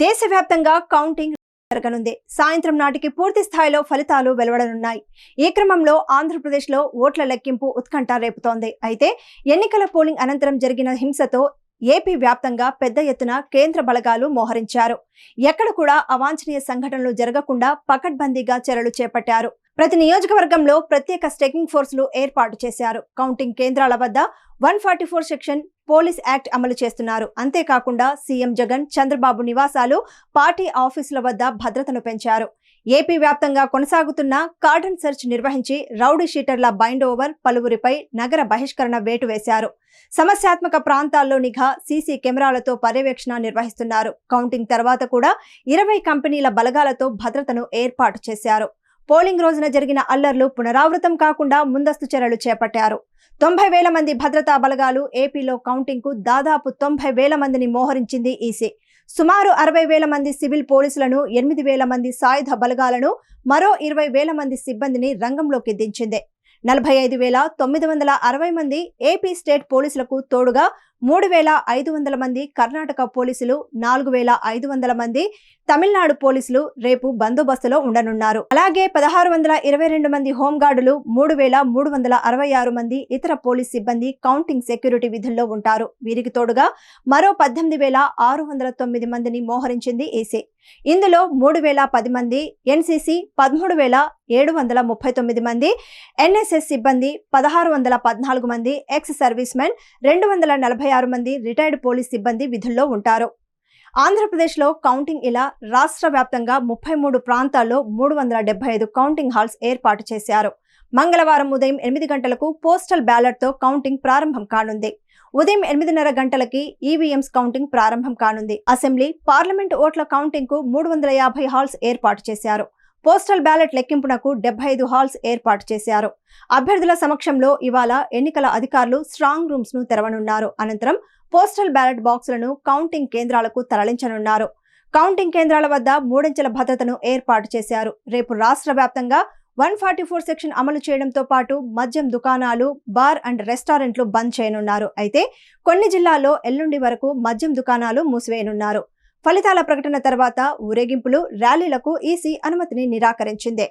దేశవ్యాప్తంగా కౌంటింగ్ జరగనుంది. సాయంత్రం నాటికి పూర్తి స్థాయిలో ఫలితాలు వెలువడనున్నాయి. ఈ క్రమంలో ఆంధ్రప్రదేశ్లో ఓట్ల లెక్కింపు ఉత్కంఠ రేపుతోంది. అయితే ఎన్నికల పోలింగ్ అనంతరం జరిగిన హింసతో ఏపీ వ్యాప్తంగా పెద్ద ఎత్తున కేంద్ర బలగాలు మోహరించారు. ఎక్కడ కూడా అవాంఛనీయ సంఘటనలు జరగకుండా పకడ్బందీగా చర్యలు చేపట్టారు. ప్రతి నియోజకవర్గంలో ప్రత్యేక స్టేకింగ్ ఫోర్సులు ఏర్పాటు చేశారు. కౌంటింగ్ కేంద్రాల వద్ద 144 సెక్షన్ పోలీస్ యాక్ట్ అమలు చేస్తున్నారు. అంతేకాకుండా సీఎం జగన్, చంద్రబాబు నివాసాలు, పార్టీ ఆఫీసుల వద్ద భద్రతను పెంచారు. ఏపీ వ్యాప్తంగా కొనసాగుతున్న కార్డన్ సెర్చ్ నిర్వహించి రౌడీ షీటర్ల బైండ్ ఓవర్, పలువురిపై నగర బహిష్కరణ వేటు వేశారు. సమస్యాత్మక ప్రాంతాల్లో నిఘా, సీసీ కెమెరాలతో పర్యవేక్షణ నిర్వహిస్తున్నారు. కౌంటింగ్ తర్వాత కూడా 20 కంపెనీల బలగాలతో భద్రతను ఏర్పాటు చేశారు. పోలింగ్ రోజున జరిగిన అల్లర్లు పునరావృతం కాకుండా ముందస్తు చర్యలు చేపట్టారు. 90,000 మంది భద్రతా బలగాలు. ఏపీలో కౌంటింగ్ కు దాదాపు 90,000 మందిని మోహరించింది ఈసీ. సుమారు 60,000 మంది సివిల్ పోలీసులను, 8,000 మంది సాయుధ బలగాలను, మరో 20,000 మంది సిబ్బందిని రంగంలోకి దించింది. 45,960 మంది ఏపీ స్టేట్ పోలీసులకు తోడుగా 3,500 మంది కర్ణాటక పోలీసులు, 4,500 మంది తమిళనాడు పోలీసులు రేపు బందోబస్తులో ఉండనున్నారు. అలాగే 1,622 మంది హోంగార్డులు, 3,366 మంది ఇతర పోలీస్ సిబ్బంది కౌంటింగ్ సెక్యూరిటీ విధుల్లో ఉంటారు. వీరికి తోడుగా మరో 18,609 మందిని మోహరించింది ఈసీ. ఇందులో 3,010 మంది ఎన్సీసీ, 13,739 మంది ఎన్ఎస్ఎస్ సిబ్బంది, 1,614 మంది ఎక్స్ సర్వీస్ మెన్, 246 మంది రిటైర్డ్ పోలీస్ సిబ్బంది విధుల్లో ఉంటారు. ఆంధ్రప్రదేశ్లో కౌంటింగ్ ఇలా రాష్ట్ర వ్యాప్తంగా 33 ప్రాంతాల్లో 375 కౌంటింగ్ హాల్స్ ఏర్పాటు చేశారు. మంగళవారం ఉదయం 8 గంటలకు పోస్టల్ బ్యాలెట్తో కౌంటింగ్ ప్రారంభం కానుంది. ఉదయం 8:30 గంటలకి ఈవీఎంస్ కౌంటింగ్ ప్రారంభం కానుంది. అసెంబ్లీ, పార్లమెంట్ ఓట్ల కౌంటింగ్ కు 350 హాల్స్ ఏర్పాటు చేశారు. పోస్టల్ బ్యాలెట్ లెక్కింపునకు 75 హాల్స్ ఏర్పాటు చేశారు. అభ్యర్థుల సమక్షంలో ఇవాళ ఎన్నికల అధికారులు స్ట్రాంగ్ రూమ్స్ ను తెరవనున్నారు. అనంతరం పోస్టల్ బ్యాలెట్ బాక్సులను కౌంటింగ్ కేంద్రాలకు తరలించనున్నారు. కౌంటింగ్ కేంద్రాల వద్ద 3 అంచెల భద్రతను ఏర్పాటు చేశారు. రేపు రాష్ట్ర వ్యాప్తంగా 144 సెక్షన్ అమలు చేయడంతో పాటు మద్యం దుకాణాలు, బార్ అండ్ రెస్టారెంట్లు బంద్ చేయనున్నారు. అయితే కొన్ని జిల్లాల్లో ఎల్లుండి వరకు మద్యం దుకాణాలు మూసివేయనున్నారు. ఫలితాల ప్రకటన తర్వాత ఊరేగింపులు, ర్యాలీలకు ఈసీ అనుమతిని నిరాకరించింది.